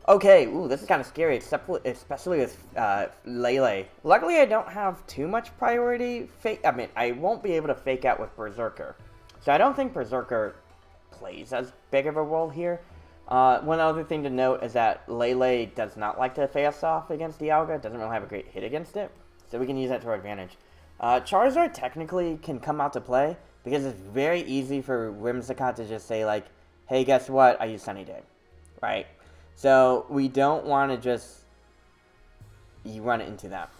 Okay, ooh, this is kind of scary, especially with Lele. Luckily, I don't have too much priority. I mean, I won't be able to fake out with Berserker. So I don't think Berserker plays as big of a role here. One other thing to note is that Lele does not like to face off against Dialga. Doesn't really have a great hit against it. So we can use that to our advantage. Charizard technically can come out to play because it's very easy for Whimsicott to just say, like, hey, guess what? I use Sunny Day. Right? So we don't want to just run into that.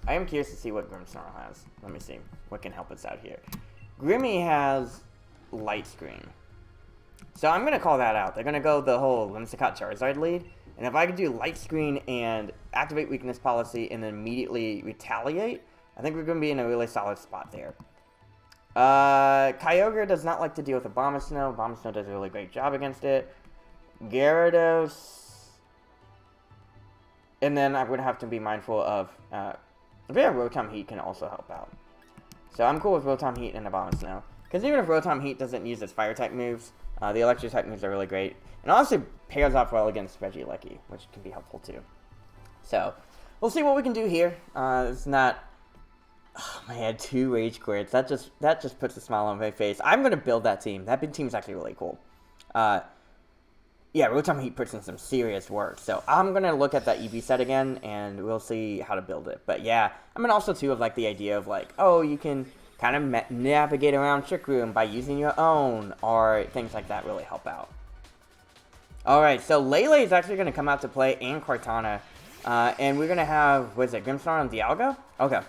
I am curious to see what Grimmsnarl has. Let me see what can help us out here. Grimmy has Light Screen. So I'm going to call that out. They're going to go the whole Whimsicott Charizard lead. And if I could do Light Screen and activate Weakness Policy and then immediately retaliate, I think we're going to be in a really solid spot there. Kyogre does not like to deal with Abomasnow. Abomasnow does a really great job against it. Gyarados. And then I'm going to have to be mindful of... yeah, Rotom Heat can also help out. So I'm cool with Rotom Heat and Abomasnow. Because even if Rotom Heat doesn't use its Fire-type moves, the Electric-type moves are really great. And also pairs off well against Regieleki, which can be helpful too. So, we'll see what we can do here. It's not... Oh man, 2 Rage Quits. That just puts a smile on my face. I'm going to build that team. That big team is actually really cool. Yeah, Rotom Heat puts in some serious work. So I'm going to look at that EV set again, and we'll see how to build it. But yeah, I mean also too of like the idea of like, oh, you can kind of navigate around Trick Room by using your own, or things like that really help out. Alright, so Lele is actually going to come out to play, and Kartana. And we're going to have, what is it, Grimmsnarl and Dialga? Okay.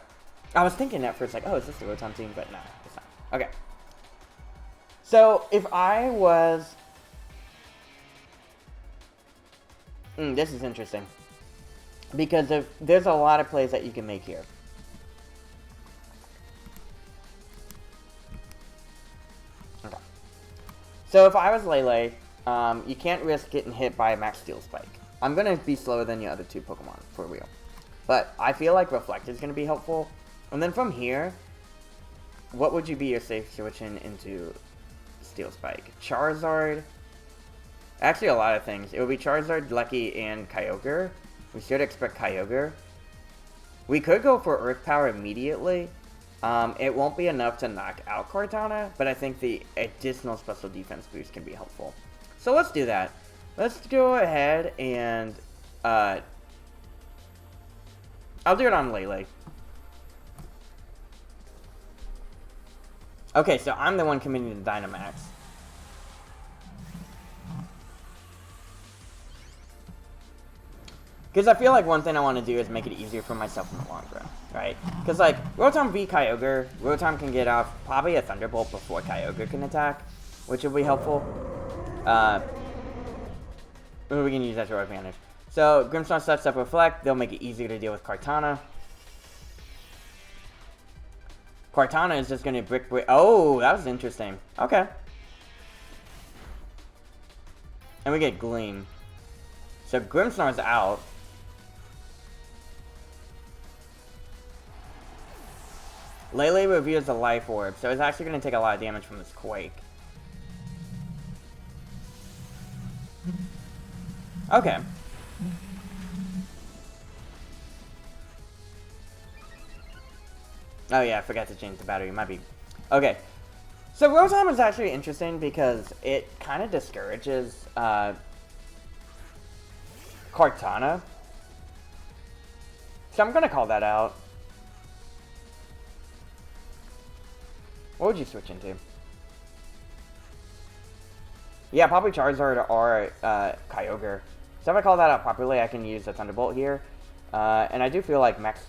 I was thinking at first, like, oh, is this the Rotom team? But no, it's not. Okay. So, if I was... this is interesting. Because there's a lot of plays that you can make here. Okay. So, if I was Lele, you can't risk getting hit by a Max Steel Spike. I'm going to be slower than the other 2 Pokemon, for real. But I feel like Reflect is going to be helpful. And then from here, what would you be your safe switching into Steel Spike? Charizard? Actually, a lot of things. It would be Charizard, Lucky, and Kyogre. We should expect Kyogre. We could go for Earth Power immediately. It won't be enough to knock out Kartana, but I think the additional special defense boost can be helpful. So let's do that. Let's go ahead and... I'll do it on Lele. Okay, so I'm the one committing to Dynamax. Because I feel like one thing I want to do is make it easier for myself in the long run, right? Because, like, Rotom v Kyogre, Rotom can get off probably a Thunderbolt before Kyogre can attack, which will be helpful. We can use that to our advantage. So, Grimmsnarl sets up Reflect. They'll make it easier to deal with Kartana. Kartana is just going to brick... Oh, that was interesting. Okay. And we get Gleam. So Grimmsnar's out. Lele reveals the Life Orb, so it's actually going to take a lot of damage from this Quake. Okay. Oh yeah, I forgot to change the battery. Might be... Okay. So Rotom is actually interesting because it kind of discourages Kartana. So I'm going to call that out. What would you switch into? Yeah, probably Charizard or Kyogre. So if I call that out properly, I can use the Thunderbolt here. And I do feel like Max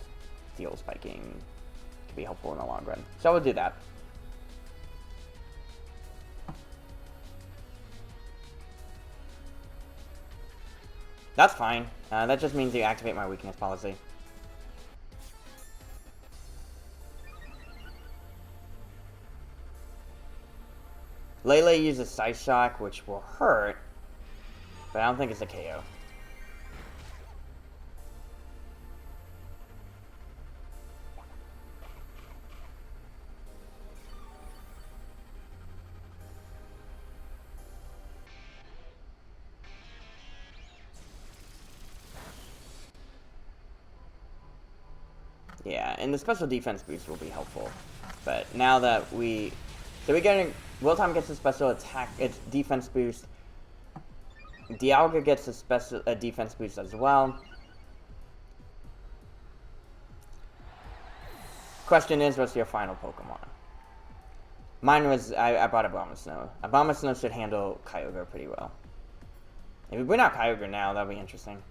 Steel Spiking could be helpful in the long run. So we'll do that. That's fine. That just means you activate my weakness policy. Lele uses Scythe Shock, which will hurt, but I don't think it's a KO. Yeah, and the special defense boost will be helpful. But now that we... So we getting... Wiltom gets a special attack, its defense boost. Dialga gets a defense boost as well. Question is, what's your final Pokemon? Mine was, I brought Abomasnow. Abomasnow should handle Kyogre pretty well. If we bring out Kyogre now, that'll be interesting.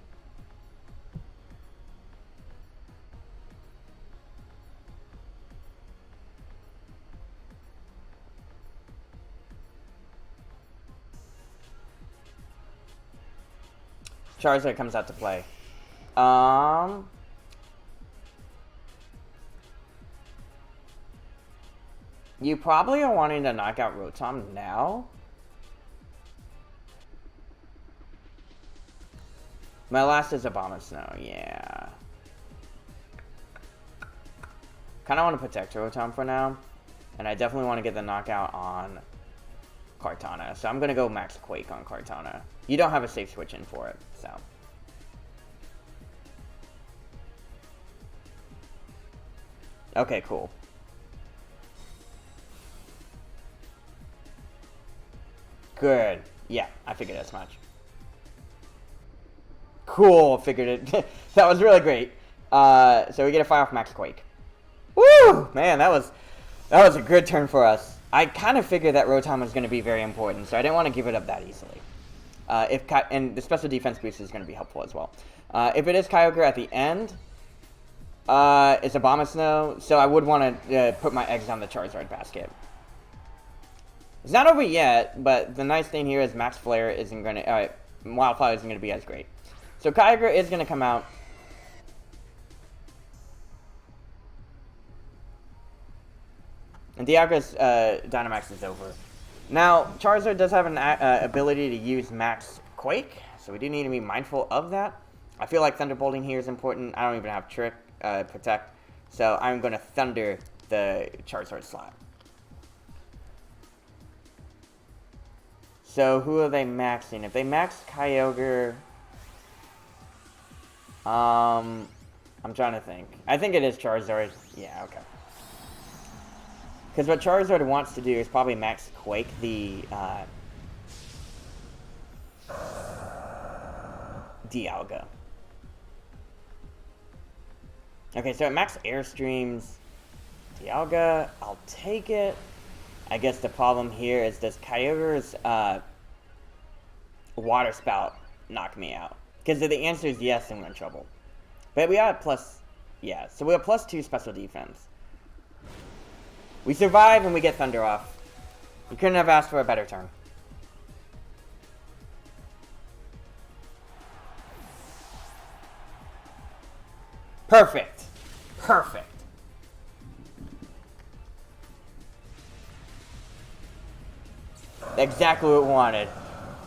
Charizard comes out to play. You probably are wanting to knock out Rotom now. My last is Abomasnow, yeah. Kind of want to protect Rotom for now. And I definitely want to get the knockout on Kartana. So I'm going to go Max Quake on Kartana. You don't have a safe switch in for it, so. Okay, cool. Good. Yeah, I figured as much. Cool, figured it. That was really great. So we get a fire off Max Quake. Woo! Man, that was a good turn for us. I kind of figured that Rotom was going to be very important, so I didn't want to give it up that easily. And the special defense boost is going to be helpful as well. If it is Kyogre at the end, it's Abomasnow, so I would want to put my eggs on the Charizard basket. It's not over yet, but the nice thing here is Max Flare isn't going to... Wildfire isn't going to be as great. So Kyogre is going to come out. And Dialga's Dynamax is over. Now, Charizard does have an ability to use Max Quake, so we do need to be mindful of that. I feel like Thunderbolting here is important. I don't even have Trick, Protect, so I'm going to Thunder the Charizard slot. So who are they maxing? If they max Kyogre... I'm trying to think. I think it is Charizard. Yeah, okay. Because what Charizard wants to do is probably Max Quake the Dialga. Okay, so it Max Airstreams Dialga. I'll take it. I guess the problem here is, does Kyogre's Water Spout knock me out? Because if the answer is yes, then we're in trouble. But we got plus... Yeah, so we have +2 special defense. We survive and we get Thunder off. We couldn't have asked for a better turn. Perfect. Perfect. Exactly what we wanted.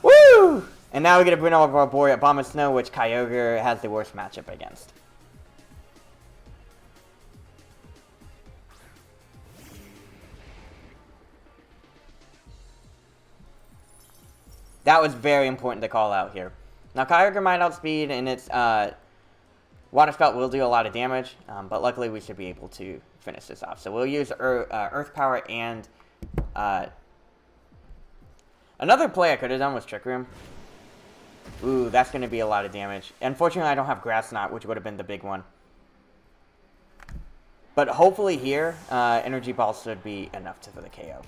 Woo! And now we get to bring over our boy Abomasnow, which Kyogre has the worst matchup against. That was very important to call out here. Now, Kyogre might outspeed, and its Water Spout will do a lot of damage, but luckily we should be able to finish this off. So we'll use Earth Power and... another play I could have done was Trick Room. Ooh, that's going to be a lot of damage. Unfortunately, I don't have Grass Knot, which would have been the big one. But hopefully here, Energy Ball should be enough for the KO.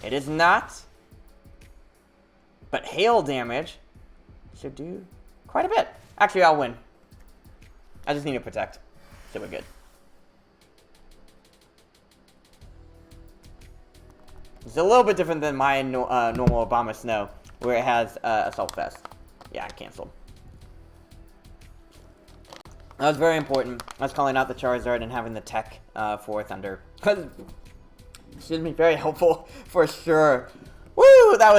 It is not. But hail damage should do quite a bit. Actually, I'll win. I just need to protect, so we're good. It's a little bit different than my normal Abomasnow, where it has Assault Vest. Yeah, I canceled. That was very important. I was calling out the Charizard and having the tech for Thunder. Excuse me, very helpful for sure. Woo! That was